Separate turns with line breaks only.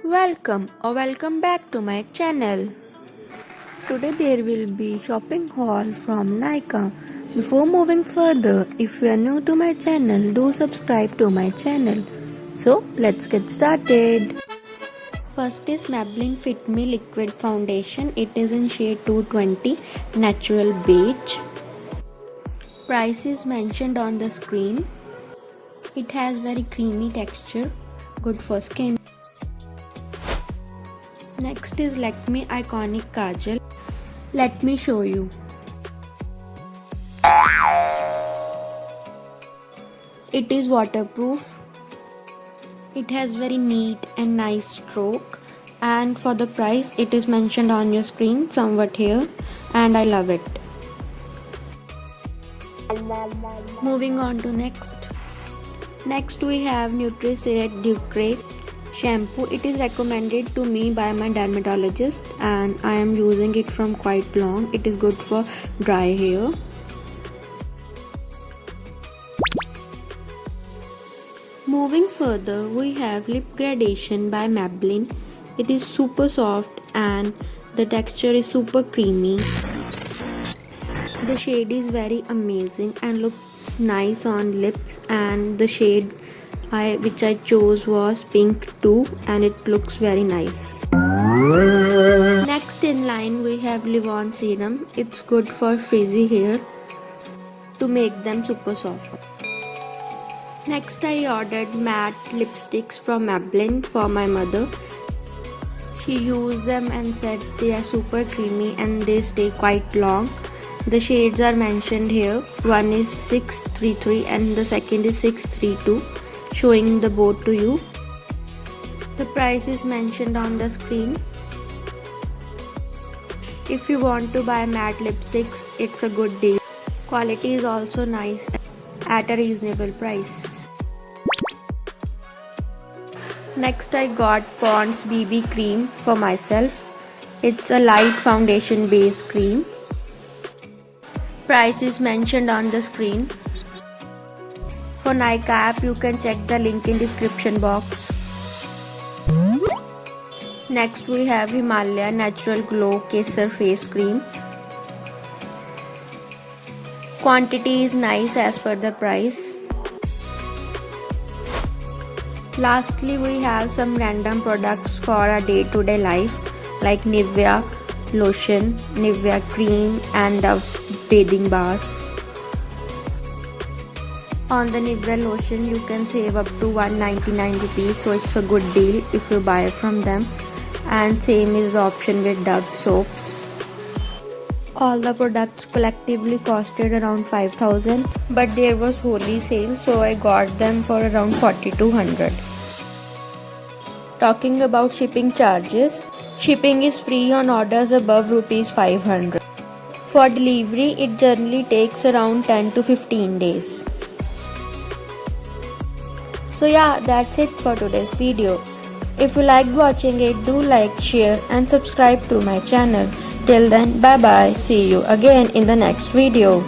Welcome back to my channel. Today there will be shopping haul from Nykaa. Before moving further, if you are new to my channel, do subscribe to my channel. So let's get started. First is Maybelline Fit Me Liquid Foundation. It is in shade 220 Natural Beige. Price is mentioned on the screen. It has very creamy texture, good for skin. Next is Lakme Iconic Kajal. Let me show you. It is waterproof. It has very neat and nice stroke, and for the price it is mentioned on your screen somewhat here, and I love it. Moving on to next we have Nutrisilect Ducre shampoo. It is recommended to me by my dermatologist and I am using it from quite long. It is good for dry hair. Moving further, we have Lip Gradation by Maybelline. It is super soft and the texture is super creamy. The shade is very amazing and looks nice on lips, and the shade which I chose was pink too, and it looks very nice. Next in line we have Leave-On Serum. It's good for frizzy hair to make them super soft. Next I ordered matte lipsticks from Maybelline for my mother. She used them and said they are super creamy and they stay quite long. The shades are mentioned here. One is 633 and the second is 632, showing the both to you. The price is mentioned on the screen. If you want to buy matte lipsticks, it's a good deal. Quality is also nice at a reasonable price. Next I got Pond's BB cream for myself. It's a light foundation base cream. Price is mentioned on the screen. For Nykaa app, you can check the link in description box. Next we have Himalaya Natural Glow Kesar Face Cream. Quantity is nice as per the price. Lastly, we have some random products for our day-to-day life like Nivea lotion, Nivea cream and Dove bathing bars. On the Nivea lotion you can save up to 199 rupees, so it's a good deal if you buy from them, and same is the option with Dove soaps. All the products collectively costed around 5,000, but there was holy sale, so I got them for around 4,200. Talking about shipping charges, shipping is free on orders above rupees 500. For delivery, it generally takes around 10 to 15 days. So yeah, that's it for today's video. If you liked watching it, do like, share and subscribe to my channel. Till then, bye bye. See you again in the next video.